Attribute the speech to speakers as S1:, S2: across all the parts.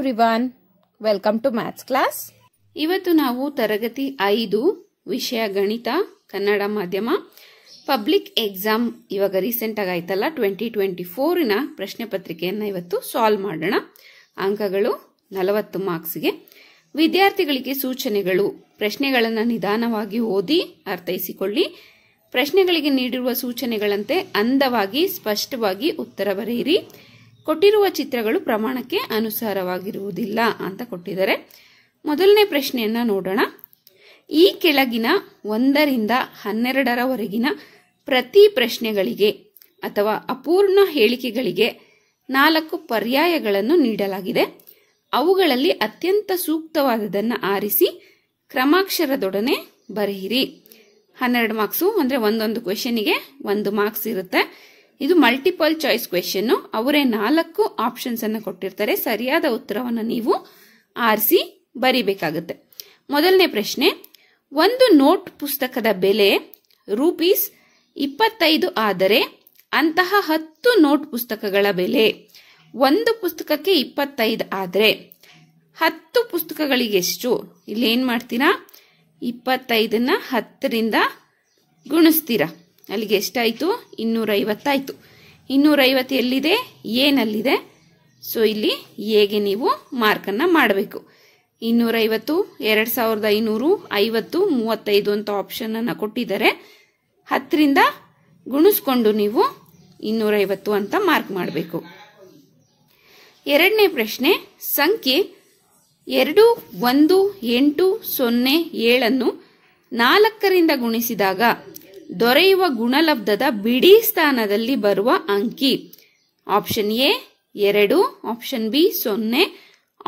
S1: Everyone, welcome to maths class.
S2: ಇವತ್ತು ನಾವು ತರಗತಿ 5 ವಿಷಯ ಗಣಿತ ಕನ್ನಡ ಮಾಧ್ಯಮ ಪಬ್ಲಿಕ್ ಎಕ್ಸಾಮ್ ಇವಾಗ ರೀಸೆಂಟ್ ಆಗಿ ಆಯ್ತಲ್ಲ 2024ನ ಪ್ರಶ್ನೆ ಪತ್ರಿಕೆಯನ್ನು ಇವತ್ತು ಸಾಲ್ವ್ ಮಾಡೋಣ. ಅಂಕಗಳು 40 ಮಾರ್ಕ್ಸ್ಗೆ. ವಿದ್ಯಾರ್ಥಿಗಳಿಗೆ ಸೂಚನೆಗಳು: ಪ್ರಶ್ನೆಗಳನ್ನು ನಿಧಾನವಾಗಿ ಓದಿ ಅರ್ಥೈಸಿಕೊಳ್ಳಿ. ಪ್ರಶ್ನೆಗಳಿಗೆ ನೀಡಿರುವ ಸೂಚನೆಗಳಂತೆ ಅಂದವಾಗಿ ಸ್ಪಷ್ಟವಾಗಿ ಉತ್ತರ ಬರೆಯಿರಿ. ಕೊಟ್ಟಿರುವ ಚಿತ್ರಗಳು ಪ್ರಮಾಣಕ್ಕೆ ಅನುಸಾರವಾಗಿರುವುದಿಲ್ಲ ಅಂತ ಕೊಟ್ಟಿದ್ದಾರೆ. ಮೊದಲನೇ ಪ್ರಶ್ನೆಯನ್ನ ನೋಡೋಣ. ಈ ಕೆಳಗಿನ 1 ರಿಂದ 12ರವರೆಗಿನ ಪ್ರತಿ ಪ್ರಶ್ನೆಗಳಿಗೆ ಅಥವಾ ಅಪೂರ್ಣ ಹೇಳಿಕೆಗಳಿಗೆ 4 ಪರ್ಯಾಯಗಳನ್ನು ನೀಡಲಾಗಿದೆ. ಅವುಗಳಲ್ಲಿ ಅತ್ಯಂತ ಸೂಕ್ತವಾದದನ್ನು ಆರಿಸಿ ಕ್ರಮಾಕ್ಷರದೊಡನೆ ಬರೆಯಿರಿ. 12 ಮಾರ್ಕ್ಸು ಅಂದ್ರೆ ಒಂದೊಂದು ಕ್ವೆಶ್ಚನ್ಗೆ 1 ಮಾರ್ಕ್ಸ್ ಇರುತ್ತೆ. ಇದು ಮಲ್ಟಿಪಲ್ ಚಾಯ್ಸ್ ಕ್ವೆಶ್ಚನ್. ಅವರೇ 4 ಆಪ್ಷನ್ಸ್ ಅನ್ನು ಕೊಟ್ಟಿರ್ತಾರೆ. ಸರಿಯಾದ ಉತ್ತರವನ್ನು ನೀವು ಆರಿಸಿ ಬರಿಬೇಕಾಗುತ್ತೆ. ಮೊದಲನೇ ಪ್ರಶ್ನೆ: ಒಂದು ನೋಟ್ ಪುಸ್ತಕದ ಬೆಲೆ ₹25 ಆದರೆ ಅಂತಹ 10 ನೋಟ್ ಪುಸ್ತಕಗಳ ಬೆಲೆ, ಒಂದು ಪುಸ್ತಕಕ್ಕೆ 25 ಆದರೆ 10 ಪುಸ್ತಕಗಳಿಗೆ ಎಷ್ಟು? ಇಲ್ಲಿ ಏನ್ ಮಾಡ್ತೀರಾ? 25ನ್ನ 10ರಿಂದ ಗುಣಿಸ್ತೀರಾ. ಅಲ್ಲಿಗೆ ಎಷ್ಟಾಯ್ತು? 250 ಆಯ್ತು. 250 ಎಲ್ಲಿದೆ? ಏನಲ್ಲಿದೆ? ಸೊ ಇಲ್ಲಿ ಹೇಗೆ ನೀವು ಮಾರ್ಕನ್ನ ಮಾಡಬೇಕು. 250, 2500, 50, 35 ಅಂತ ಆಪ್ಷನ್ ಅನ್ನ ಕೊಟ್ಟಿದ್ದಾರೆ. 10ರಿಂದ ಗುಣಿಸ್ಕೊಂಡು ನೀವು 250 ಅಂತ ಮಾರ್ಕ್ ಮಾಡಬೇಕು. ಎರಡನೇ ಪ್ರಶ್ನೆ: ಸಂಖ್ಯೆ 2, 1, 8, 0, 7 4ರಿಂದ ಗುಣಿಸಿದಾಗ ದೊರೆಯುವ ಗುಣಲಬ್ಧದ ಬಿಡಿ ಸ್ಥಾನದಲ್ಲಿ ಬರುವ ಅಂಕಿ. Option A 2, option B 0,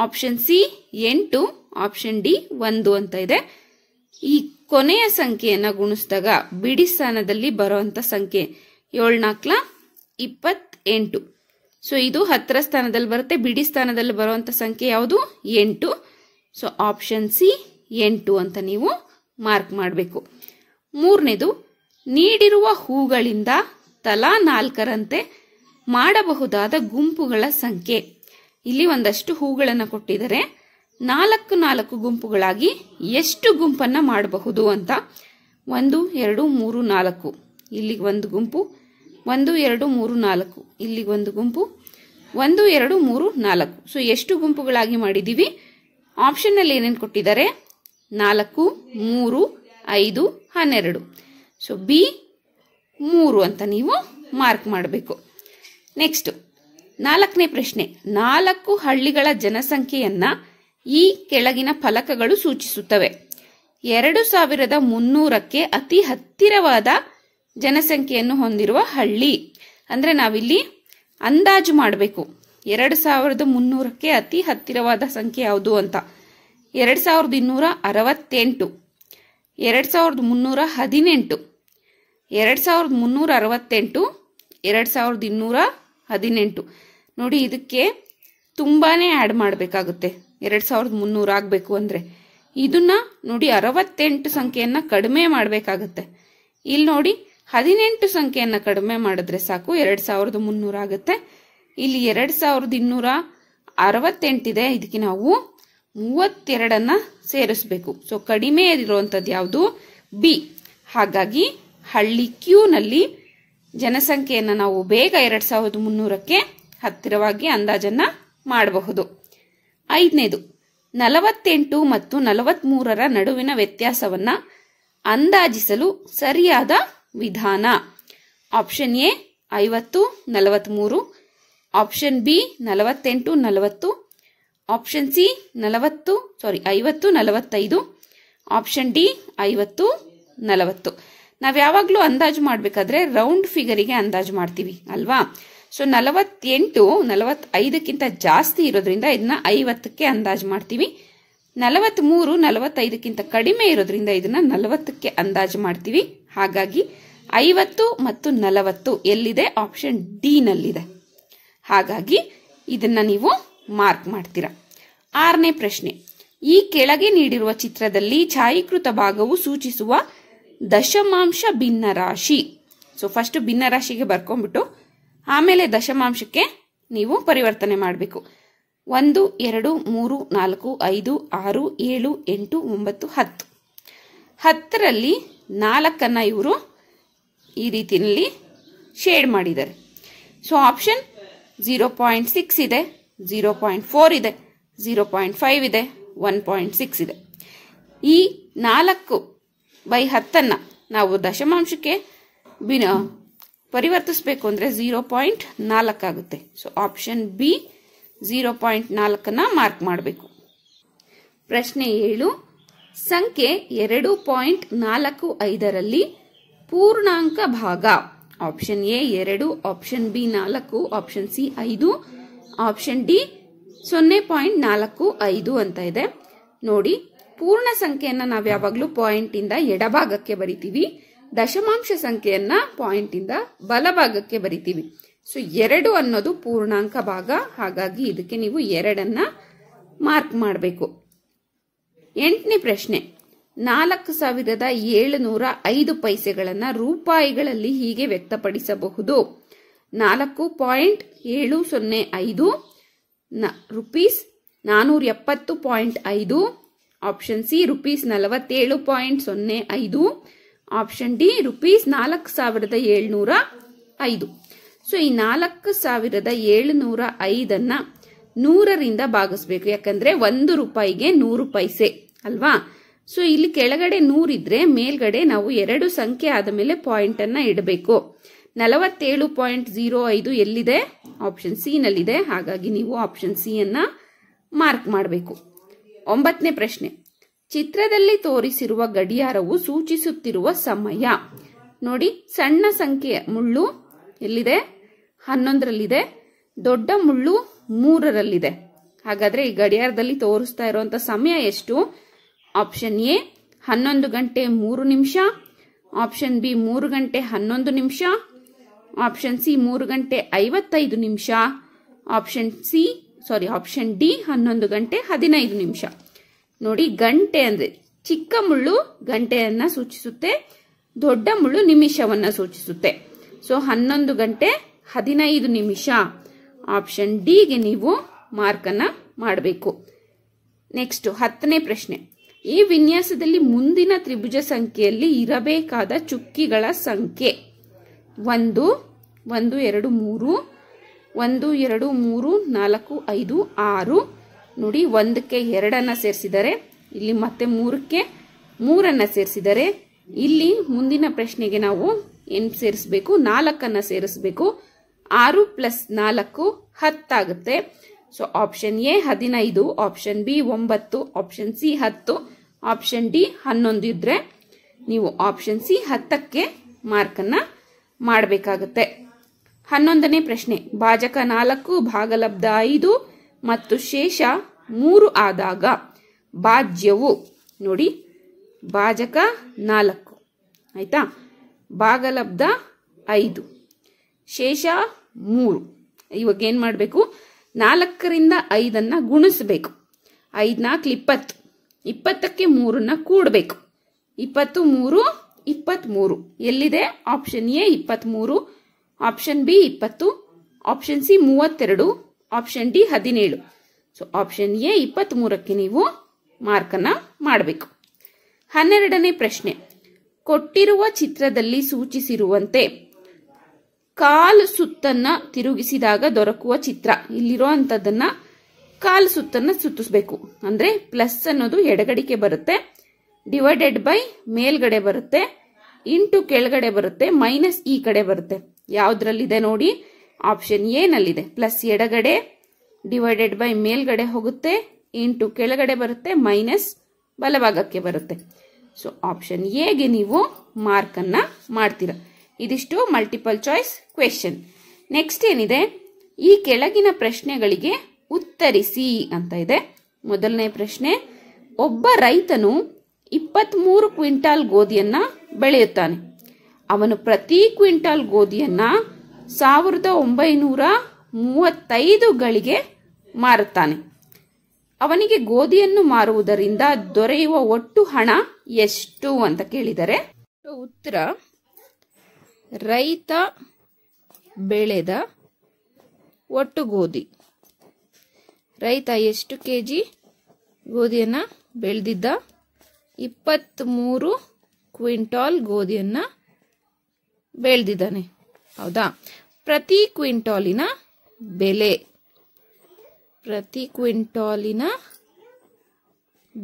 S2: option C 8, option D 1 ಅಂತ ಇದೆ. ಈ ಕೊನೆಯ ಸಂಖ್ಯೆಯನ್ನ ಗುಣಿಸಿದಾಗ ಬಿಡಿ ಸ್ಥಾನದಲ್ಲಿ ಬರುವಂತ ಸಂಖ್ಯೆ 7 4 28. ಸೊ ಇದು 10ರ ಸ್ಥಾನದಲ್ಲಿ ಬರುತ್ತೆ. ಬಿಡಿ ಸ್ಥಾನದಲ್ಲಿ ಬರುವಂತ ಸಂಖ್ಯೆ ಯಾವುದು? 8. ಸೊ ಆಪ್ಷನ್ ಸಿ 8 ಅಂತ ನೀವು ಮಾರ್ಕ್ ಮಾಡಬೇಕು. ಮೂರನೇದು: ನೀಡಿರುವ ಹೂಗಳಿಂದ ತಲಾ 4ರಂತೆ ಮಾಡಬಹುದಾದ ಗುಂಪುಗಳ ಸಂಖ್ಯೆ. ಇಲ್ಲಿ ಒಂದಷ್ಟು ಹೂಗಳನ್ನು ಕೊಟ್ಟಿದ್ದಾರೆ. 4 ಗುಂಪುಗಳಾಗಿ ಎಷ್ಟು ಗುಂಪನ್ನ ಮಾಡಬಹುದು ಅಂತ. 1 2 3 4. ಇಲ್ಲಿಗೆ ಒಂದು ಗುಂಪು, 1 2 3 4. ಇಲ್ಲಿಗೆ ಒಂದು ಗುಂಪು, 1 2 3 4. ಸೊ ಎಷ್ಟು ಗುಂಪುಗಳಾಗಿ ಮಾಡಿದೀವಿ? ಆಪ್ಷನ್ ಅಲ್ಲಿ ಏನೇನು ಕೊಟ್ಟಿದ್ದಾರೆ? 4 3 5 12. ಸೊ ಬಿ 3 ಅಂತ ನೀವು ಮಾರ್ಕ್ ಮಾಡಬೇಕು. ನೆಕ್ಸ್ಟ್ 4ನೇ ಪ್ರಶ್ನೆ: 4 ಹಳ್ಳಿಗಳ ಜನಸಂಖ್ಯೆಯನ್ನ ಈ ಕೆಳಗಿನ ಫಲಕಗಳು ಸೂಚಿಸುತ್ತವೆ. 2300ಕ್ಕೆ ಅತಿ ಹತ್ತಿರವಾದ ಜನಸಂಖ್ಯೆಯನ್ನು ಹೊಂದಿರುವ ಹಳ್ಳಿ. ಅಂದ್ರೆ ನಾವಿಲ್ಲಿ ಅಂದಾಜು ಮಾಡಬೇಕು. 2300ಕ್ಕೆ ಅತಿ ಹತ್ತಿರವಾದ ಸಂಖ್ಯೆ ಯಾವುದು ಅಂತ. 2268, 2318, 2368, 2218. ನೋಡಿ, ಇದಕ್ಕೆ ತುಂಬಾನೇ ಆಡ್ ಮಾಡಬೇಕಾಗುತ್ತೆ. 2300 ಆಗಬೇಕು ಅಂದ್ರೆ ಇದನ್ನ ನೋಡಿ 68 ಸಂಖ್ಯೆಯನ್ನ ಕಡಿಮೆ ಮಾಡಬೇಕಾಗುತ್ತೆ. ಇಲ್ಲಿ ನೋಡಿ 18 ಸಂಖ್ಯೆಯನ್ನ ಕಡಿಮೆ ಮಾಡಿದ್ರೆ ಸಾಕು 2300 ಆಗುತ್ತೆ. ಇಲ್ಲಿ 2268 ಇದೆ. ಇದಕ್ಕೆ ನಾವು 32ಅನ್ನ ಸೇರಿಸಬೇಕು. ಸೊ ಕಡಿಮೆ ಇರುವಂತದ್ದು ಯಾವುದು? ಬಿ. ಹಾಗಾಗಿ ಹಳ್ಳಿ ಕ್ಯೂ ನಲ್ಲಿ ಜನಸಂಖ್ಯೆಯನ್ನ ನಾವು ಬೇಗ 2300ಕ್ಕೆ ಹತ್ತಿರವಾಗಿ ಅಂದಾಜನ್ನ ಮಾಡಬಹುದು. 5ನೇದು: 48 ಮತ್ತು 43ರ ನಡುವಿನ ವ್ಯತ್ಯಾಸವನ್ನ ಅಂದಾಜಿಸಲು ಸರಿಯಾದ ವಿಧಾನ. Option A 50 43, option B 48 40, option C 50 45, option D 50 40. ನಾವ್ ಯಾವಾಗ್ಲೂ ಅಂದಾಜು ಮಾಡ್ಬೇಕಾದ್ರೆ ರೌಂಡ್ ಫಿಗರಿಗೆ ಅಂದಾಜು ಮಾಡ್ತೀವಿ ಅಲ್ವಾ? ಸೊ 48 45ಕ್ಕಿಂತ ಜಾಸ್ತಿ ಇರೋದ್ರಿಂದ ಇದನ್ನ 50ಕ್ಕೆ ಅಂದಾಜು ಮಾಡ್ತೀವಿ. 43 45ಕ್ಕಿಂತ ಕಡಿಮೆ ಇರೋದ್ರಿಂದ ಇದನ್ನ 40ಕ್ಕೆ ಅಂದಾಜು ಮಾಡ್ತೀವಿ. ಹಾಗಾಗಿ 50 ಮತ್ತು 40 ಎಲ್ಲಿದೆ? ಆಪ್ಷನ್ ಡಿ ನಲ್ಲಿದೆ. ಹಾಗಾಗಿ ಇದನ್ನ ನೀವು ಮಾರ್ಕ್ ಮಾಡ್ತೀರಾ. 6ನೇ ಪ್ರಶ್ನೆ: ಈ ಕೆಳಗೆ ನೀಡಿರುವ ಚಿತ್ರದಲ್ಲಿ ಛಾಯೀಕೃತ ಭಾಗವು ಸೂಚಿಸುವ ದಶಮಾಂಶ ಭಿನ್ನರಾಶಿ. ಸೊ ಫಸ್ಟ್ ಭಿನ್ನರಾಶಿಗೆ ಬರ್ಕೊಂಡ್ಬಿಟ್ಟು ಆಮೇಲೆ ದಶಮಾಂಶಕ್ಕೆ ನೀವು ಪರಿವರ್ತನೆ ಮಾಡಬೇಕು. 1 2 3 4 5 6 7 8 9 10. 10ರಲ್ಲಿ 4 ಇವರು ಈ ರೀತಿಯಲ್ಲಿ ಶೇಡ್ ಮಾಡಿದ್ದಾರೆ. ಸೊ ಆಪ್ಷನ್ 0.6 ಇದೆ, 0.4 ಇದೆ, 0.5 ಇದೆ, 1.6 ಇದೆ. ಈ 4/10 ನಾವು ದಶಮಾಂಶಕ್ಕೆ ಪರಿವರ್ತಿಸಬೇಕು ಅಂದರೆ 0.4 ಆಗುತ್ತೆ. ಸೊ ಆಪ್ಷನ್ ಬಿ 0.4 ಮಾರ್ಕ್ ಮಾಡಬೇಕು. ಪ್ರಶ್ನೆ 7. ಸಂಖ್ಯೆ 2.45ರಲ್ಲಿ ಪೂರ್ಣಾಂಕ ಭಾಗ option A 2, option B 4, option C 5, option D 0.45 ಅಂತ ಇದೆ. ನೋಡಿ, ಪೂರ್ಣ ಸಂಖ್ಯೆಯನ್ನ ನಾವು ಯಾವಾಗಲೂ ಪಾಯಿಂಟ್ ಇಂದ ಎಡಭಾಗಕ್ಕೆ ಬರಿತೀವಿ, ದಶಮಾಂಶ ಸಂಖ್ಯೆಯನ್ನ ಪಾಯಿಂಟ್ ಇಂದ ಬಲಭಾಗಕ್ಕೆ ಬರಿತೀವಿ. ಸೊ 2 ಅನ್ನೋದು ಪೂರ್ಣಾಂಕ ಭಾಗ, ಹಾಗಾಗಿ ಇದಕ್ಕೆ ನೀವು 2 ಮಾರ್ಕ್ ಮಾಡಬೇಕು. 8ನೇ ಪ್ರಶ್ನೆ. 4705 ಪೈಸೆಗಳನ್ನು ರೂಪಾಯಿಗಳಲ್ಲಿ ಹೀಗೆ ವ್ಯಕ್ತಪಡಿಸಬಹುದು. 4.705 rupees 470.5, option C rupees 47.05, option D rupees 4705. So ಈ 4705 100ರಿಂದ ಭಾಗಿಸ್ಬೇಕು, ಯಾಕಂದ್ರೆ 1 ರೂಪಾಯಿಗೆ 100 ಪೈಸೆ ಅಲ್ವಾ. ಸೊ ಇಲ್ಲಿ ಕೆಳಗಡೆ 100 ಇದ್ರೆ ಮೇಲ್ಗಡೆ ನಾವು 2 ಸಂಖ್ಯೆ ಆದ ಮೇಲೆ ಪಾಯಿಂಟ್ ಅನ್ನ ಇಡಬೇಕು. 47.05 ಎಲ್ಲಿದೆ? ಆಪ್ಷನ್ ಸಿ ನಲ್ಲಿದೆ, ಹಾಗಾಗಿ ನೀವು ಆಪ್ಷನ್ ಸಿ ಅನ್ನ ಮಾರ್ಕ್ ಮಾಡಬೇಕು. 9ನೇ ಪ್ರಶ್ನೆ. ಚಿತ್ರದಲ್ಲಿ ತೋರಿಸಿರುವ ಗಡಿಯಾರವು ಸೂಚಿಸುತ್ತಿರುವ ಸಮಯ. ನೋಡಿ, ಸಣ್ಣ ಸಂಖ್ಯೆಯ ಮುಳ್ಳು ಎಲ್ಲಿದೆ? 11ರಲ್ಲಿದೆ. ದೊಡ್ಡ ಮುಳ್ಳು 3ರಲ್ಲಿದೆ. ಹಾಗಾದ್ರೆ ಈ ಗಡಿಯಾರದಲ್ಲಿ ತೋರಿಸ್ತಾ ಇರುವಂತ ಸಮಯ ಎಷ್ಟು? ಆಪ್ಷನ್ ಎ 11 ಗಂಟೆ 3 ನಿಮಿಷ, ಆಪ್ಷನ್ ಬಿ 3 ಗಂಟೆ 11 ನಿಮಿಷ, ಆಪ್ಷನ್ ಸಿ 3 ಗಂಟೆ 55 ನಿಮಿಷ, ಆಪ್ಷನ್ ಡಿ 11 ಗಂಟೆ 15 ನಿಮಿಷ. ನೋಡಿ, ಗಂಟೆ ಅಂದ್ರೆ ಚಿಕ್ಕ ಮುಳ್ಳು ಗಂಟೆಯನ್ನ ಸೂಚಿಸುತ್ತೆ, ದೊಡ್ಡ ಮುಳ್ಳು ನಿಮಿಷವನ್ನ ಸೂಚಿಸುತ್ತೆ. ಸೊ 11 ಗಂಟೆ 15 ನಿಮಿಷ. ಆಪ್ಷನ್ ಡಿಗೆ ನೀವು ಮಾರ್ಕ್ ಅನ್ನ ಮಾಡಬೇಕು. ನೆಕ್ಸ್ಟ್ 10ನೇ ಪ್ರಶ್ನೆ. ಈ ವಿನ್ಯಾಸದಲ್ಲಿ ಮುಂದಿನ ತ್ರಿಭುಜ ಸಂಖ್ಯೆಯಲ್ಲಿ ಇರಬೇಕಾದ ಚುಕ್ಕಿಗಳ ಸಂಖ್ಯೆ 1 1 2 3 1 2 3 4 5 6. ನೋಡಿ, 1ಕ್ಕೆ 2 ಸೇರಿಸಿದರೆ, ಇಲ್ಲಿ ಮತ್ತೆ 3ಕ್ಕೆ 3 ಸೇರಿಸಿದರೆ, ಇಲ್ಲಿ ಮುಂದಿನ ಪ್ರಶ್ನೆಗೆ ನಾವು ಏನು ಸೇರಿಸಬೇಕು? 4 ಸೇರಿಸಬೇಕು. 6 + 4 10 ಆಗುತ್ತೆ. So option A 15, option B 9, option C 10, option D 11 ಇದ್ರೆ ನೀವು ಆಪ್ಷನ್ ಸಿ 10ಕ್ಕೆ ಮಾರ್ಕ್ ಅನ್ನ ಮಾಡಬೇಕಾಗುತ್ತೆ. 11ನೇ ಪ್ರಶ್ನೆ. ಭಾಜಕ 4, ಭಾಗಲಬ್ಧ 5 ಮತ್ತು ಶೇಷ 3 ಆದಾಗ ಭಾಜ್ಯವು, ನೋಡಿ ಭಾಜಕ 4 ಆಯ್ತಾ, ಭಾಗಲಬ್ಧ 5, ಶೇಷ 3. ಇವಾಗ ಏನ್ ಮಾಡಬೇಕು? 4ರಿಂದ 5 ಗುಣಿಸಬೇಕು. 5 4 20, 20ಕ್ಕೆ 3 ಕೂಡಬೇಕು. 23 23 ಎಲ್ಲಿದೆ? Option A 23, option B 20, option C 32, option D 17. So option A 23ಕ್ಕೆ ನೀವು ಮಾರ್ಕ್ ಅನ್ನ ಮಾಡಬೇಕು. 12ನೇ ಪ್ರಶ್ನೆ. ಕೊಟ್ಟಿರುವ ಚಿತ್ರದಲ್ಲಿ ಸೂಚಿಸಿರುವಂತೆ ಕಾಲು ಸುತ್ತನ್ನ ತಿರುಗಿಸಿದಾಗ ದೊರಕುವ ಚಿತ್ರ. ಇಲ್ಲಿರುವಂತದನ್ನ ಕಾಲು ಸುತ್ತನ್ನ ಸುತ್ತಿಸ್ಬೇಕು. ಅಂದ್ರೆ ಪ್ಲಸ್ ಅನ್ನೋದು ಎಡಗಡಿಕೆ ಬರುತ್ತೆ, ಡಿವೈಡೆಡ್ ಬೈ ಮೇಲ್ಗಡೆ ಬರುತ್ತೆ, ಇಂಟು ಕೆಳಗಡೆ ಬರುತ್ತೆ, ಮೈನಸ್ ಈ ಕಡೆ ಬರುತ್ತೆ. ಯಾವ್ದ್ರಲ್ಲಿದೆ ನೋಡಿ? ಆಪ್ಷನ್ ಎ ನಲ್ಲಿದೆ. ಪ್ಲಸ್ ಎಡಗಡೆ, ಡಿವೈಡೆಡ್ ಬೈ ಮೇಲ್ಗಡೆ ಹೋಗುತ್ತೆ, ಇಂಟು ಕೆಳಗಡೆ ಬರುತ್ತೆ, ಮೈನಸ್ ಬಲಭಾಗಕ್ಕೆ ಬರುತ್ತೆ. ಸೊ ಆಪ್ಷನ್ ಎಗೆ ನೀವು ಮಾರ್ಕ್ ಅನ್ನ ಮಾಡ್ತೀರಾ. ಇದಿಷ್ಟು ಮಲ್ಟಿಪಲ್ ಚಾಯ್ಸ್ ಕ್ವೆಶ್ಚನ್. ನೆಕ್ಸ್ಟ್ ಏನಿದೆ? ಈ ಕೆಳಗಿನ ಪ್ರಶ್ನೆಗಳಿಗೆ ಉತ್ತರಿಸಿ ಅಂತ ಇದೆ. ಮೊದಲನೇ ಪ್ರಶ್ನೆ. ಒಬ್ಬ ರೈತನು 23 ಕ್ವಿಂಟಾಲ್ ಗೋಧಿಯನ್ನ ಬೆಳೆಯುತ್ತಾನೆ. ಅವನು ಪ್ರತಿ ಕ್ವಿಂಟಾಲ್ ಗೋಧಿಯನ್ನ 1935 ಗಳಿಗೆ ಮಾರುತ್ತಾನೆ. ಅವನಿಗೆ ಗೋಧಿಯನ್ನು ಮಾರುವುದರಿಂದ ದೊರೆಯುವ ಒಟ್ಟು ಹಣ ಎಷ್ಟು ಅಂತ ಕೇಳಿದರೆ, ಉತ್ತರ ರೈತ ಬೆಳೆದ ಒಟ್ಟು ಗೋಧಿ ರೈತ ಎಷ್ಟು ಕೆಜಿ ಗೋಧಿಯನ್ನ ಬೆಳೆದಿದ್ದ? 23 ಕ್ವಿಂಟಾಲ್ ಗೋಧಿಯನ್ನ ಬೆಳೆದಿದ್ದಾನೆ. ಹೌದಾ? ಪ್ರತಿ ಕ್ವಿಂಟಾಲಿನ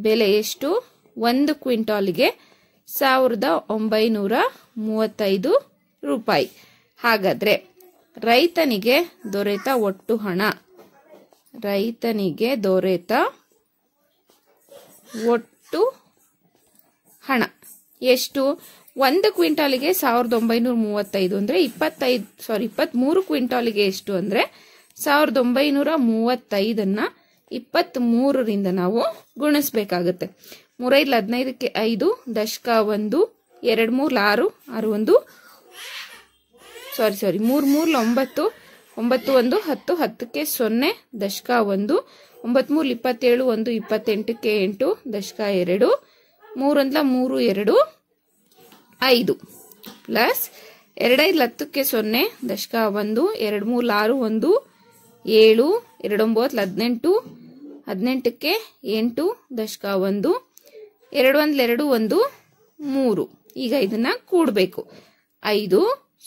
S2: ಬೆಲೆ ಎಷ್ಟು? 1 ಕ್ವಿಂಟಾಲಿಗೆ 1935 ರೂಪಾಯಿ. ಹಾಗಾದ್ರೆ ರೈತನಿಗೆ ದೊರೆತ ಒಟ್ಟು ಹಣ ಎಷ್ಟು? 1 ಕ್ವಿಂಟಾಲಿಗೆ 1935 ಅಂದ್ರೆ 23 ಕ್ವಿಂಟಾಲಿಗೆ ಎಷ್ಟು ಅಂದ್ರೆ 1935 23ರಿಂದ ನಾವು ಗುಣಿಸಬೇಕಾಗುತ್ತೆ. 3 5 15ಕ್ಕೆ 5 ದಶಕ 1 2 3 6 6 1 3 3 9 9 1 10 10ಕ್ಕೆ 0 ದಶಕ 1 9 3 27 1 28ಕ್ಕೆ 8 ದಶಕ 2 3 1 3 2 5 ಪ್ಲಸ್ 2 5 10ಕ್ಕೆ 0 ದಶಕ 1 2 3 6 1 7 2 9 18 18ಕ್ಕೆ 8 ದಶಕ 1 2 1 2 1 3. ಈಗ ಇದನ್ನ ಕೂಡಬೇಕು. 5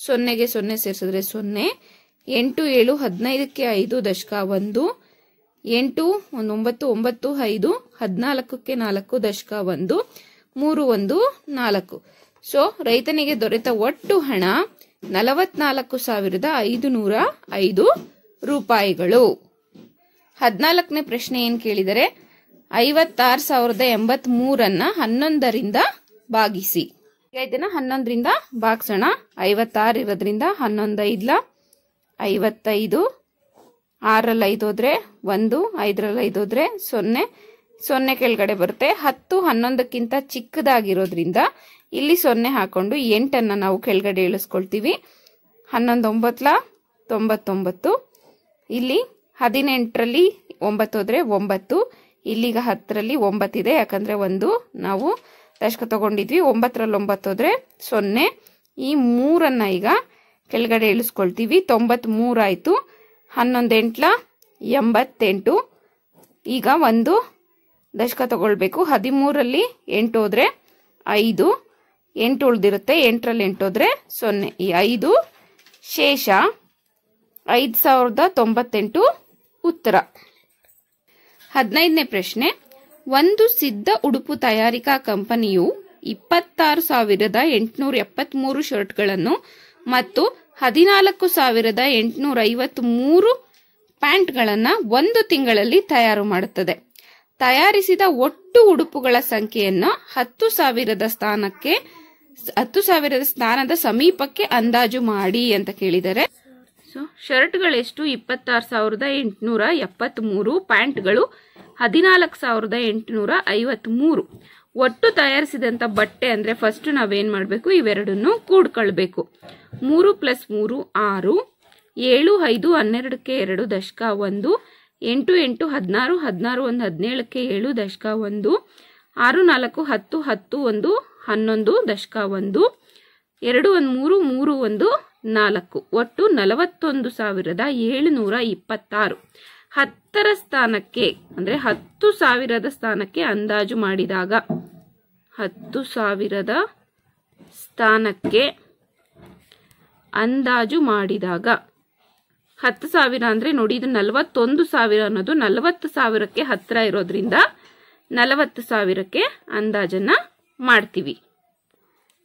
S2: 0ಗೆ 0 ಸೇರಿಸಿದ್ರೆ 0 8 7 15ಕ್ಕೆ 5 ದಶಕ 1 8 1 9 9 5 14ಕ್ಕೆ 4 ದಶಕ 1 3 1 4. ಸೊ ರೈತನಿಗೆ ದೊರೆತ ಒಟ್ಟು ಹಣ 44,505 ರೂಪಾಯಿಗಳು. 14ನೇ ಪ್ರಶ್ನೆ ಏನ್ ಕೇಳಿದರೆ 56,083 11ರಿಂದ ಭಾಗಿಸಿ. ಇದನ್ನ 11ರಿಂದ ಭಾಗಿಸೋಣ. 56 ಇರೋದ್ರಿಂದ 11 5 55 6ರಲ್ಲಿ 5 ಹೋದ್ರೆ 1 5ರಲ್ಲಿ 5 ಹೋದ್ರೆ 0 0 ಕೆಳಗಡೆ ಬರುತ್ತೆ. 10 11ಕ್ಕಿಂತ ಚಿಕ್ಕದಾಗಿರೋದ್ರಿಂದ ಇಲ್ಲಿ 0 ಹಾಕೊಂಡು 8ಅನ್ನ ನಾವು ಕೆಳಗಡೆ ಇಳಿಸ್ಕೊಳ್ತೀವಿ. 11 9 99. ಇಲ್ಲಿ 18ರಲ್ಲಿ 9 ಹೋದ್ರೆ 9. ಇಲ್ಲಿಗ 10ರಲ್ಲಿ 9 ಇದೆ, ಯಾಕಂದ್ರೆ 1 ನಾವು ದಶಕ ತಗೊಂಡಿದ್ವಿ. 9ರಲ್ಲಿ 9 ಹೋದ್ರೆ 0. ಈ 3ಅನ್ನ ಈಗ ಕೆಳಗಡೆ ಇಳಿಸ್ಕೊಳ್ತೀವಿ. 93 ಆಯ್ತು. 11 8 88. ಈಗ 1 ದಶಕ ತಗೊಳ್ಬೇಕು. 13ರಲ್ಲಿ 8 ಹೋದ್ರೆ 5. 8 ಉಳಿದಿರುತ್ತೆ. 8ರಲ್ಲಿ 8 ಹೋದ್ರೆ 0. ಈ 5 ಶೇಷ 5098 ಉತ್ತರ. 15ನೇ ಪ್ರಶ್ನೆ. ಒಂದು ಸಿದ್ಧ ಉಡುಪು ತಯಾರಿಕಾ ಕಂಪನಿಯು 26,873 ಶರ್ಟ್ಗಳನ್ನು ಮತ್ತು 14,853 ಪ್ಯಾಂಟ್ಗಳನ್ನು 1 ತಿಂಗಳಲ್ಲಿ ತಯಾರು ಮಾಡುತ್ತದೆ. ತಯಾರಿಸಿದ ಒಟ್ಟು ಉಡುಪುಗಳ ಸಂಖ್ಯೆಯನ್ನು 10,000 ಸ್ಥಾನದ ಸಮೀಪಕ್ಕೆ ಅಂದಾಜು ಮಾಡಿ ಅಂತ ಕೇಳಿದರೆ. ಸೊ ಶರ್ಟ್ಗಳೆಷ್ಟು? 26,873. ಪ್ಯಾಂಟ್ಗಳು 14,853. ಒಟ್ಟು ತಯಾರಿಸಿದಂತ ಬಟ್ಟೆ ಅಂದ್ರೆ ಫಸ್ಟ್ ನಾವೇನ್ ಮಾಡ್ಬೇಕು, ಇವೆರಡನ್ನು ಕೂಡ್ಕೊಳ್ಬೇಕು. 3 + 3 6, 7 5 12ಕ್ಕೆ 2 ದಶಕ 1, 8 8 16 16 1 17ಕ್ಕೆ 7 ದಶಕ 1, 6 4 10 10 1 11 ದಶಕ 1, 2 1 3 3 1 4. ಒಟ್ಟು 41,726. 10ರ ಸ್ಥಾನಕ್ಕೆ ಅಂದ್ರೆ 10,000ದ ಸ್ಥಾನಕ್ಕೆ ಅಂದಾಜು ಮಾಡಿದಾಗ 10,000ದ ಸ್ಥಾನಕ್ಕೆ ಅಂದಾಜು ಮಾಡಿದಾಗ 10,000 ಅಂದ್ರೆ ನೋಡಿ, ಇದು 41,000 ಅನ್ನೋದು 40,000ಕ್ಕೆ ಹತ್ತಿರ ಇರೋದ್ರಿಂದ 40,000ಕ್ಕೆ ಅಂದಾಜನ್ನ ಮಾಡ್ತೀವಿ.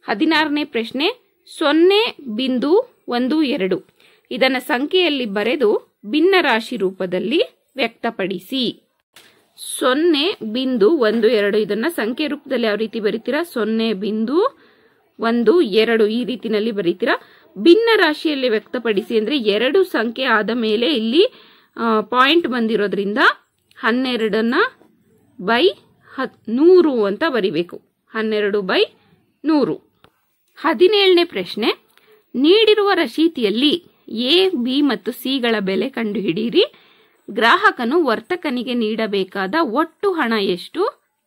S2: 16ನೇ ಪ್ರಶ್ನೆ. 0.12 ಇದನ್ನ ಸಂಖ್ಯೆಯಲ್ಲಿ ಬರೆದು ಭಿನ್ನರಾಶಿ ರೂಪದಲ್ಲಿ ವ್ಯಕ್ತಪಡಿಸಿ. 0.12 ಇದನ್ನ ಸಂಖ್ಯೆ ರೂಪದಲ್ಲಿ ಯಾವ ರೀತಿ ಬರೀತೀರಾ? 0.12 ಈ ರೀತಿನಲ್ಲಿ ಬರೀತೀರಾ. ಭಿನ್ನ ರಾಶಿಯಲ್ಲಿ ವ್ಯಕ್ತಪಡಿಸಿ ಅಂದ್ರೆ 2 ಸಂಖ್ಯೆ ಆದ ಮೇಲೆ ಇಲ್ಲಿ ಪಾಯಿಂಟ್ ಬಂದಿರೋದ್ರಿಂದ 12/100 ಅಂತ ಬರಿಬೇಕು. 12/100. 17ನೇ ಪ್ರಶ್ನೆ. ನೀಡಿರುವ ರಶೀತಿಯಲ್ಲಿ ಎ, ಬಿ ಮತ್ತು ಸಿ ಗಳ ಬೆಲೆ ಕಂಡುಹಿಡಿಯಿರಿ. ಗ್ರಾಹಕನು ವರ್ತಕನಿಗೆ ನೀಡಬೇಕಾದ ಒಟ್ಟು ಹಣ ಎಷ್ಟು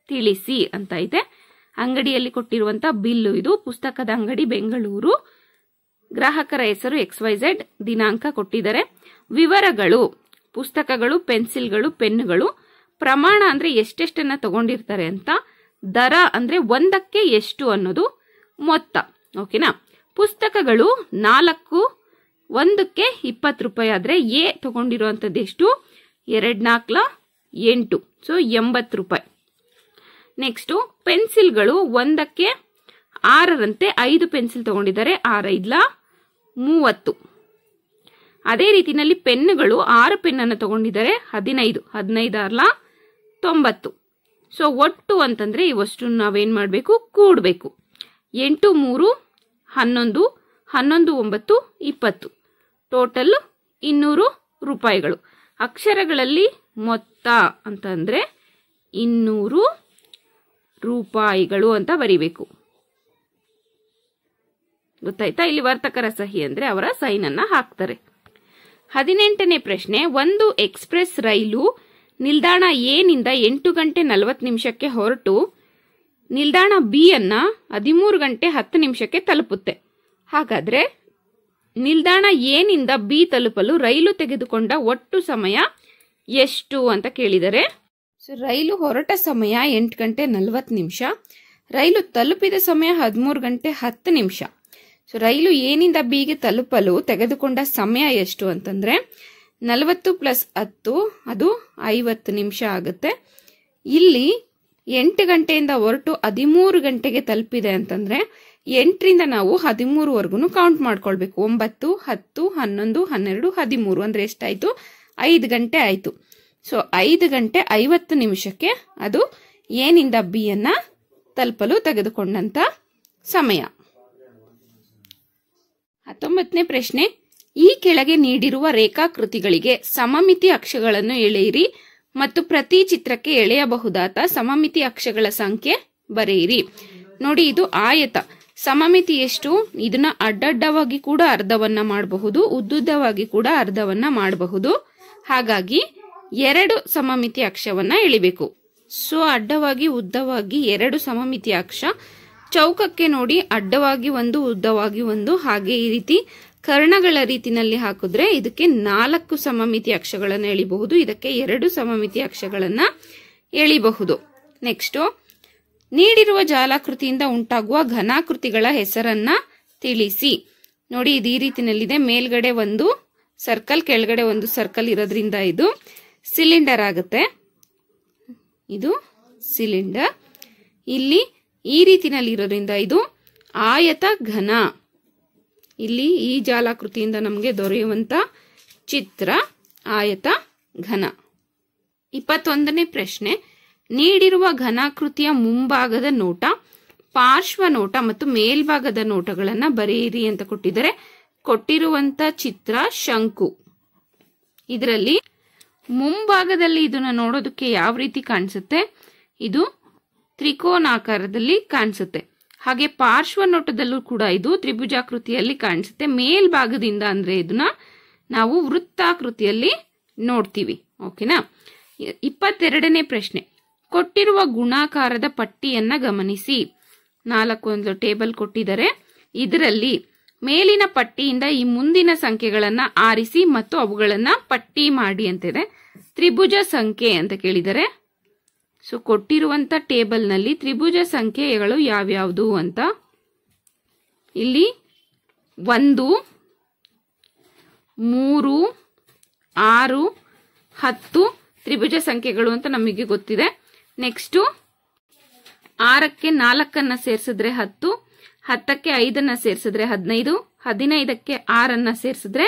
S2: ತಿಳಿಸಿ ಅಂತ ಇದೆ. ಅಂಗಡಿಯಲ್ಲಿ ಕೊಟ್ಟಿರುವಂತಹ ಬಿಲ್ಲು ಇದು. ಪುಸ್ತಕದ ಅಂಗಡಿ ಬೆಂಗಳೂರು. ಗ್ರಾಹಕರ ಹೆಸರು XYZ. ದಿನಾಂಕ ಕೊಟ್ಟಿದ್ದಾರೆ. ವಿವರಗಳು: ಪುಸ್ತಕಗಳು, ಪೆನ್ಸಿಲ್ಗಳು, ಪೆನ್ನುಗಳು. ಪ್ರಮಾಣ ಅಂದ್ರೆ ಎಷ್ಟೆಷ್ಟನ್ನ ತಗೊಂಡಿರ್ತಾರೆ ಅಂತ. ದರ ಅಂದ್ರೆ ಒಂದಕ್ಕೆ ಎಷ್ಟು ಅನ್ನೋದು ಮೊತ್ತ. ಓಕೆನಾ. ಪುಸ್ತಕಗಳು 4, ಒಂದಕ್ಕೆ 20 ರೂಪಾಯಿ ಆದ್ರೆ ಎ ತಗೊಂಡಿರುವಂತದ್ದು ಎಷ್ಟು? 2 4 8, ಸೊ 80 ರೂಪಾಯಿ. ನೆಕ್ಸ್ಟ್ ಪೆನ್ಸಿಲ್ಗಳು ಒಂದಕ್ಕೆ 6ರಂತೆ 5 ಪೆನ್ಸಿಲ್ ತಗೊಂಡಿದ್ದಾರೆ. 6 5 30. ಅದೇ ರೀತಿನಲ್ಲಿ ಪೆನ್ನುಗಳು 6 ಪೆನ್ನನ್ನು ತಗೊಂಡಿದ್ದಾರೆ. 15 15 6 90. ಸೊ ಒಟ್ಟು ಅಂತಂದ್ರೆ ಇವಷ್ಟು ನಾವೇನ್ ಮಾಡಬೇಕು? ಕೂಡಬೇಕು. 8 3 11 11 9 20. ಟೋಟಲ್ 200 ರೂಪಾಯಿಗಳು. ಅಕ್ಷರಗಳಲ್ಲಿ ಮೊತ್ತ ಅಂತಂದ್ರೆ 200 ರೂಪಾಯಿಗಳು ಅಂತ ಬರಿಬೇಕು. ಗೊತ್ತಾಯ್ತಾ? ಇಲ್ಲಿ ವರ್ತಕರ ಸಹಿ ಅಂದ್ರೆ ಅವರ ಸೈನ್ ಅನ್ನ ಹಾಕ್ತಾರೆ. 18ನೇ ಪ್ರಶ್ನೆ. ಒಂದು ಎಕ್ಸ್ಪ್ರೆಸ್ ರೈಲು ನಿಲ್ದಾಣ ಎ ನಿಂದ 8 ಗಂಟೆ 40 ನಿಮಿಷಕ್ಕೆ ಹೊರಟು ನಿಲ್ದಾಣ ಬಿ ಅನ್ನ 13 ಗಂಟೆ 10 ನಿಮಿಷಕ್ಕೆ ತಲುಪುತ್ತೆ. ಹಾಗಾದ್ರೆ ನಿಲ್ದಾಣ ಎ ನಿಂದ ಬಿ ತಲುಪಲು ರೈಲು ತೆಗೆದುಕೊಂಡ ಒಟ್ಟು ಸಮಯ ಎಷ್ಟು ಅಂತ ಕೇಳಿದರೆ, ಸೊ ರೈಲು ಹೊರಟ ಸಮಯ 8 ಗಂಟೆ 40 ನಿಮಿಷ. ರೈಲು ತಲುಪಿದ ಸಮಯ 13 ಗಂಟೆ 10 ನಿಮಿಷ. ಸೊ ರೈಲು ಎ ನಿಂದ ಬಿಗೆ ತಲುಪಲು ತೆಗೆದುಕೊಂಡ ಸಮಯ ಎಷ್ಟು ಅಂತಂದ್ರೆ 40 + 10 ಅದು 50 ನಿಮಿಷ ಆಗುತ್ತೆ. ಇಲ್ಲಿ 8 ಗಂಟೆಯಿಂದ ಹೊರಟು 13 ಗಂಟೆಗೆ ತಲುಪಿದೆ ಅಂತಂದ್ರೆ 8ರಿಂದ ನಾವು 13ವರೆಗೂ ಕೌಂಟ್ ಮಾಡ್ಕೊಳ್ಬೇಕು. 9 10 11 12 13 ಅಂದ್ರೆ ಎಷ್ಟಾಯ್ತು? 5 ಗಂಟೆ ಆಯ್ತು. ಸೊ 5 ಗಂಟೆ 50 ನಿಮಿಷಕ್ಕೆ ಅದು ಎ ನಿಂದ ಬಿ ಅನ್ನ ತಲುಪಲು ತೆಗೆದುಕೊಂಡಂತ ಸಮಯ. 19ನೇ ಪ್ರಶ್ನೆ. ಈ ಕೆಳಗೆ ನೀಡಿರುವ ರೇಖಾಕೃತಿಗಳಿಗೆ ಸಮಮಿತಿ ಅಕ್ಷಗಳನ್ನು ಎಳೆಯಿರಿ ಮತ್ತು ಪ್ರತಿ ಚಿತ್ರಕ್ಕೆ ಎಳೆಯಬಹುದಾದ ಸಮಮಿತಿ ಅಕ್ಷಗಳ ಸಂಖ್ಯೆ ಬರೆಯಿರಿ. ನೋಡಿ, ಇದು ಆಯತ. ಸಮಮಿತಿ ಎಷ್ಟು? ಇದನ್ನ ಅಡ್ಡಡ್ಡವಾಗಿ ಕೂಡ ಅರ್ಧವನ್ನ ಮಾಡಬಹುದು, ಉದ್ದುದ್ದವಾಗಿ ಕೂಡ ಅರ್ಧವನ್ನ ಮಾಡಬಹುದು. ಹಾಗಾಗಿ 2 ಸಮಮಿತಿ ಅಕ್ಷವನ್ನ ಎಳಿಬೇಕು. ಸೊ ಅಡ್ಡವಾಗಿ ಉದ್ದವಾಗಿ 2 ಸಮಮಿತಿ ಅಕ್ಷ. ಚೌಕಕ್ಕೆ ನೋಡಿ, ಅಡ್ಡವಾಗಿ 1, ಉದ್ದವಾಗಿ 1, ಹಾಗೆ ಈ ರೀತಿ ಕರ್ಣಗಳ ರೀತಿನಲ್ಲಿ ಹಾಕಿದ್ರೆ ಇದಕ್ಕೆ 4 ಸಮಮಿತಿ ಅಕ್ಷಗಳನ್ನು ಎಳಿಬಹುದು. ಇದಕ್ಕೆ 2 ಸಮಮಿತಿ ಅಕ್ಷಗಳನ್ನ ಎಳಿಬಹುದು. ನೆಕ್ಸ್ಟ್, ನೀಡಿರುವ ಜಾಲಾಕೃತಿಯಿಂದ ಉಂಟಾಗುವ ಘನಾಕೃತಿಗಳ ಹೆಸರನ್ನ ತಿಳಿಸಿ. ನೋಡಿ, ಇದು ಈ ರೀತಿನಲ್ಲಿದೆ. ಮೇಲ್ಗಡೆ ಒಂದು ಸರ್ಕಲ್, ಕೆಳಗಡೆ ಒಂದು ಸರ್ಕಲ್ ಇರೋದ್ರಿಂದ ಇದು ಸಿಲಿಂಡರ್ ಆಗುತ್ತೆ. ಇದು ಸಿಲಿಂಡರ್. ಇಲ್ಲಿ ಈ ರೀತಿನಲ್ಲಿ ಇರೋದ್ರಿಂದ ಇದು ಆಯತ ಘನ. ಇಲ್ಲಿ ಈ ಜಾಲಾಕೃತಿಯಿಂದ ನಮಗೆ ದೊರೆಯುವಂತ ಚಿತ್ರ ಆಯತ ಘನ. 21ನೇ ಪ್ರಶ್ನೆ. ನೀಡಿರುವ ಘನಾಕೃತಿಯ ಮುಂಭಾಗದ ನೋಟ, ಪಾರ್ಶ್ವ ನೋಟ ಮತ್ತು ಮೇಲ್ಭಾಗದ ನೋಟಗಳನ್ನ ಬರೆಯಿರಿ ಅಂತ ಕೊಟ್ಟಿದ್ದಾರೆ. ಕೊಟ್ಟಿರುವಂತ ಚಿತ್ರ ಶಂಕು. ಇದರಲ್ಲಿ ಮುಂಭಾಗದಲ್ಲಿ ಇದನ್ನ ನೋಡೋದಕ್ಕೆ ಯಾವ ರೀತಿ ಕಾಣಿಸುತ್ತೆ? ಇದು ತ್ರಿಕೋನಾಕಾರದಲ್ಲಿ ಕಾಣಿಸುತ್ತೆ. ಹಾಗೆ ಪಾರ್ಶ್ವ ನೋಟದಲ್ಲೂ ಕೂಡ ಇದು ತ್ರಿಭುಜಾಕೃತಿಯಲ್ಲಿ ಕಾಣಿಸುತ್ತೆ. ಮೇಲ್ಭಾಗದಿಂದ ಅಂದ್ರೆ ಇದನ್ನ ನಾವು ವೃತ್ತಾಕೃತಿಯಲ್ಲಿ ನೋಡ್ತೀವಿ. ಓಕೆನಾ. 22ನೇ ಪ್ರಶ್ನೆ. ಕೊಟ್ಟಿರುವ ಗುಣಾಕಾರದ ಪಟ್ಟಿಯನ್ನ ಗಮನಿಸಿ. 4 ಒಂದು ಟೇಬಲ್ ಕೊಟ್ಟಿದ್ದಾರೆ. ಇದರಲ್ಲಿ ಮೇಲಿನ ಪಟ್ಟಿಯಿಂದ ಈ ಮುಂದಿನ ಸಂಖ್ಯೆಗಳನ್ನ ಆರಿಸಿ ಮತ್ತು ಅವುಗಳನ್ನ ಪಟ್ಟಿ ಮಾಡಿ ಅಂತಿದೆ. ತ್ರಿಭುಜ ಸಂಖ್ಯೆ ಅಂತ ಕೇಳಿದರೆ, ಸೊ ಕೊಟ್ಟಿರುವಂತ ಟೇಬಲ್ ನಲ್ಲಿ ತ್ರಿಭುಜ ಸಂಖ್ಯೆಗಳು ಯಾವ್ಯಾವುದು ಅಂತ ಇಲ್ಲಿ 1 3 6 10 ತ್ರಿಭುಜ ಸಂಖ್ಯೆಗಳು ಅಂತ ನಮಗೆ ಗೊತ್ತಿದೆ. ನೆಕ್ಸ್ಟ್ 6ಕ್ಕೆ 4 ಸೇರಿಸಿದ್ರೆ 10, 10ಕ್ಕೆ 5 ಸೇರಿಸಿದ್ರೆ 15, 15ಕ್ಕೆ 6 ಸೇರಿಸಿದ್ರೆ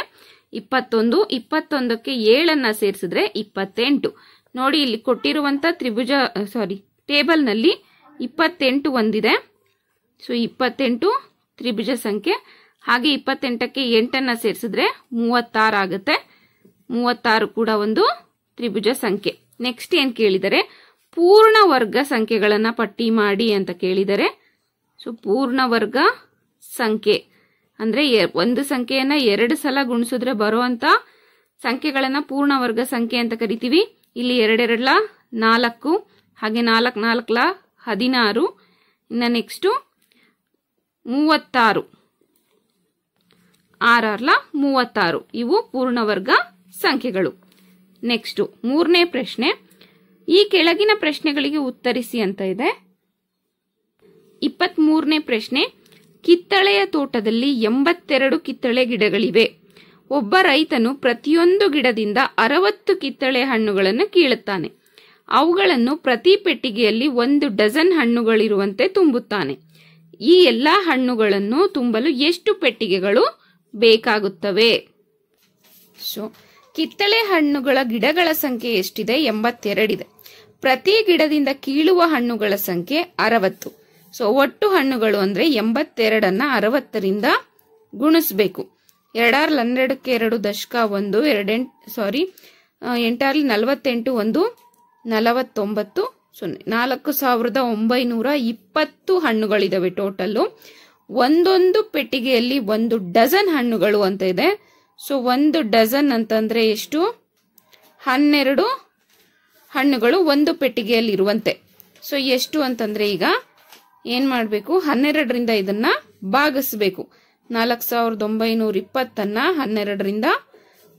S2: 21, 21ಕ್ಕೆ 7 ಸೇರಿಸಿದ್ರೆ 28. ನೋಡಿ, ಇಲ್ಲಿ ಕೊಟ್ಟಿರುವಂತ ಟೇಬಲ್ ನಲ್ಲಿ 28 ಒಂದಿದೆ. ಸೊ 28 ತ್ರಿಭುಜ ಸಂಖ್ಯೆ. ಹಾಗೆ 28ಕ್ಕೆ 8 ಸೇರಿಸಿದ್ರೆ 36 ಆಗುತ್ತೆ. 36 ಕೂಡ ಒಂದು ತ್ರಿಭುಜ ಸಂಖ್ಯೆ. ನೆಕ್ಸ್ಟ್ ಏನ್ ಕೇಳಿದರೆ, ಪೂರ್ಣ ವರ್ಗ ಸಂಖ್ಯೆಗಳನ್ನ ಪಟ್ಟಿ ಮಾಡಿ ಅಂತ ಕೇಳಿದರೆ. ಸೊ ಪೂರ್ಣ ವರ್ಗ ಸಂಖ್ಯೆ ಅಂದ್ರೆ ಒಂದು ಸಂಖ್ಯೆಯನ್ನ 2 ಸಲ ಗುಣಿಸಿದ್ರೆ ಬರುವಂತ ಸಂಖ್ಯೆಗಳನ್ನ ಪೂರ್ಣ ವರ್ಗ ಸಂಖ್ಯೆ ಅಂತ ಕರಿತೀವಿ. ಇಲ್ಲಿ 2 2 4, ಹಾಗೆ 4 4 16, ಇನ್ನ ನೆಕ್ಸ್ಟ್ 36, 6 6 36 ಇವು ಪೂರ್ಣ ವರ್ಗ ಸಂಖ್ಯೆಗಳು. ನೆಕ್ಸ್ಟ್ 3ನೇ ಪ್ರಶ್ನೆ, ಈ ಕೆಳಗಿನ ಪ್ರಶ್ನೆಗಳಿಗೆ ಉತ್ತರಿಸಿ ಅಂತ ಇದೆ. 23ನೇ ಪ್ರಶ್ನೆ, ಕಿತ್ತಳೆಯ ತೋಟದಲ್ಲಿ 82 ಕಿತ್ತಳೆ ಗಿಡಗಳಿವೆ. ಒಬ್ಬ ರೈತನು ಪ್ರತಿಯೊಂದು ಗಿಡದಿಂದ 60 ಕಿತ್ತಳೆ ಹಣ್ಣುಗಳನ್ನು ಕೀಳುತ್ತಾನೆ. ಅವುಗಳನ್ನು ಪ್ರತಿ ಪೆಟ್ಟಿಗೆಯಲ್ಲಿ 1 ಡಜನ್ ಹಣ್ಣುಗಳಿರುವಂತೆ ತುಂಬುತ್ತಾನೆ. ಈ ಎಲ್ಲಾ ಹಣ್ಣುಗಳನ್ನು ತುಂಬಲು ಎಷ್ಟು ಪೆಟ್ಟಿಗೆಗಳು ಬೇಕಾಗುತ್ತವೆ? ಸೊ ಕಿತ್ತಳೆ ಹಣ್ಣುಗಳ ಗಿಡಗಳ ಸಂಖ್ಯೆ ಎಷ್ಟಿದೆ? 82 ಇದೆ. ಪ್ರತಿ ಗಿಡದಿಂದ ಕೀಳುವ ಹಣ್ಣುಗಳ ಸಂಖ್ಯೆ 60. ಸೊ ಒಟ್ಟು ಹಣ್ಣುಗಳು ಅಂದ್ರೆ 82ಅನ್ನ 60ರಿಂದ ಗುಣಿಸಬೇಕು. 2×12 2 ದಶಕ 1 8 48 1 49 4920 ಹಣ್ಣುಗಳಿದಾವೆ ಟೋಟಲ್. ಒಂದೊಂದು ಪೆಟ್ಟಿಗೆಯಲ್ಲಿ 1 ಡಜನ್ ಹಣ್ಣುಗಳು ಅಂತ ಇದೆ. ಸೊ 1 ಡಜನ್ ಅಂತಂದ್ರೆ ಎಷ್ಟು? 12 ಹಣ್ಣುಗಳು ಒಂದು ಪೆಟ್ಟಿಗೆಯಲ್ಲಿ ಇರುವಂತೆ. ಸೊ ಎಷ್ಟು ಅಂತಂದ್ರೆ ಈಗ ಏನ್ ಮಾಡ್ಬೇಕು? 12ರಿಂದ ಇದನ್ನ ಭಾಗಿಸ್ಬೇಕು. 4920ಅನ್ನ 12ರಿಂದ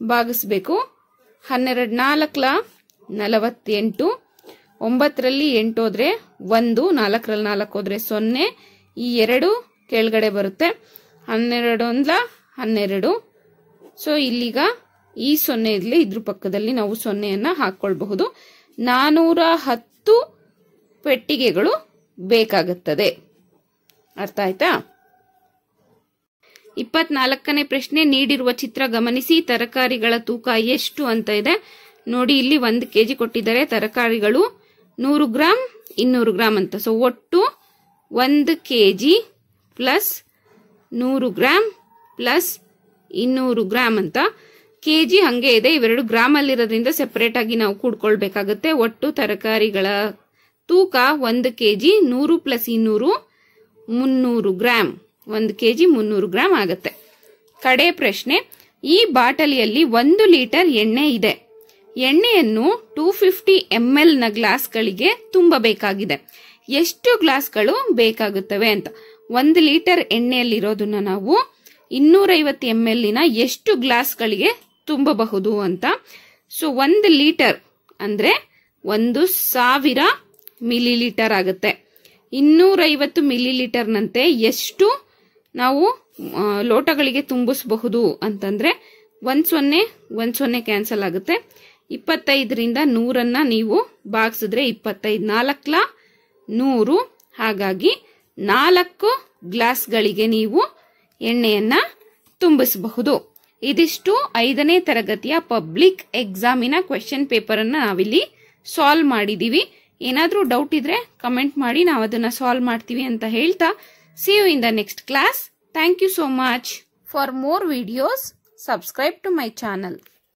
S2: ಭಾಗಿಸ್ಬೇಕು. 12 4 48, 9ರಲ್ಲಿ 8 ಹೋದ್ರೆ 1, 4ರಲ್ಲಿ 4 ಹೋದ್ರೆ 0, ಈ 2 ಕೆಳಗಡೆ ಬರುತ್ತೆ. 12 12. ಸೊ ಇಲ್ಲಿಗ ಈ 0 ಇರ್ಲಿ, ಇದ್ರ ಪಕ್ಕದಲ್ಲಿ ನಾವು 0ಯನ್ನ ಹಾಕೊಳ್ಬಹುದು. 410 ಪೆಟ್ಟಿಗೆಗಳು ಬೇಕಾಗುತ್ತದೆ. ಅರ್ಥ ಆಯ್ತಾ? 24ನೇ ಪ್ರಶ್ನೆ, ನೀಡಿರುವ ಚಿತ್ರ ಗಮನಿಸಿ. ತರಕಾರಿಗಳ ತೂಕ ಎಷ್ಟು ಅಂತ ಇದೆ ನೋಡಿ. ಇಲ್ಲಿ 1 ಕೆಜಿ ಕೊಟ್ಟಿದ್ದಾರೆ. ತರಕಾರಿಗಳು 100 ಗ್ರಾಂ 200 ಗ್ರಾಂ ಅಂತ. ಸೊ ಒಟ್ಟು 1 KG plus 100 gram plus 200 gram ಅಂತ. ಕೆಜಿ ಹಂಗೆ ಇದೆ, ಇವೆರಡು ಗ್ರಾಮ್ ಅಲ್ಲಿರೋದ್ರಿಂದ ಸೆಪರೇಟ್ ಆಗಿ ನಾವು ಕೂಡ್ಕೊಳ್ಬೇಕಾಗುತ್ತೆ. ಒಟ್ಟು ತರಕಾರಿಗಳ ತೂಕ 1 KG 100 plus 200 300 gram. 1 KG 300 gram ಆಗುತ್ತೆ. ಕಡೆ ಪ್ರಶ್ನೆ, ಈ ಬಾಟಲಿಯಲ್ಲಿ 1 ಲೀಟರ್ ಎಣ್ಣೆ ಇದೆ. ಎಣ್ಣೆಯನ್ನು 250 ml ನ ಗ್ಲಾಸ್ಗಳಿಗೆ ತುಂಬಬೇಕಾಗಿದೆ. ಎಷ್ಟು ಗ್ಲಾಸ್ಗಳು ಬೇಕಾಗುತ್ತವೆ ಅಂತ. 1 ಲೀಟರ್ ಎಣ್ಣೆಯಲ್ಲಿರೋದನ್ನ ನಾವು 250 ml ನ ಎಷ್ಟು ಗ್ಲಾಸ್ಗಳಿಗೆ ತುಂಬಬಹುದು ಅಂತ. ಸೊ 1 ಲೀಟರ್ ಅಂದ್ರೆ 1000 ಮಿಲಿಲೀಟರ್ ಆಗುತ್ತೆ. 250 ಮಿಲಿಲೀಟರ್ನಂತೆ ಎಷ್ಟು ನಾವು ಲೋಟಗಳಿಗೆ ತುಂಬಿಸಬಹುದು ಅಂತಂದ್ರೆ 10 10 ಕ್ಯಾನ್ಸಲ್ ಆಗುತ್ತೆ. 25ರಿಂದ 100ಅನ್ನ ನೀವು ಭಾಗಿಸಿದ್ರೆ 25 4 100. ಹಾಗಾಗಿ 4 ಗ್ಲಾಸ್ಗಳಿಗೆ ನೀವು ಎಣ್ಣೆಯನ್ನ ತುಂಬಿಸಬಹುದು. ಇದಿಷ್ಟು 5ನೇ ತರಗತಿಯ ಪಬ್ಲಿಕ್ ಎಕ್ಸಾಮಿನ ಕ್ವೆಶ್ಚನ್ ಪೇಪರ್ ಅನ್ನ ನಾವಿಲ್ಲಿ ಸಾಲ್ವ್ ಮಾಡಿದೀವಿ. ಏನಾದ್ರೂ ಡೌಟ್ ಇದ್ರೆ ಕಮೆಂಟ್ ಮಾಡಿ, ನಾವು ಅದನ್ನ ಸಾಲ್ವ್ ಮಾಡ್ತೀವಿ ಅಂತ ಹೇಳ್ತಾ, see you in the next class. Thank you so much.
S1: For more videos, subscribe to my channel.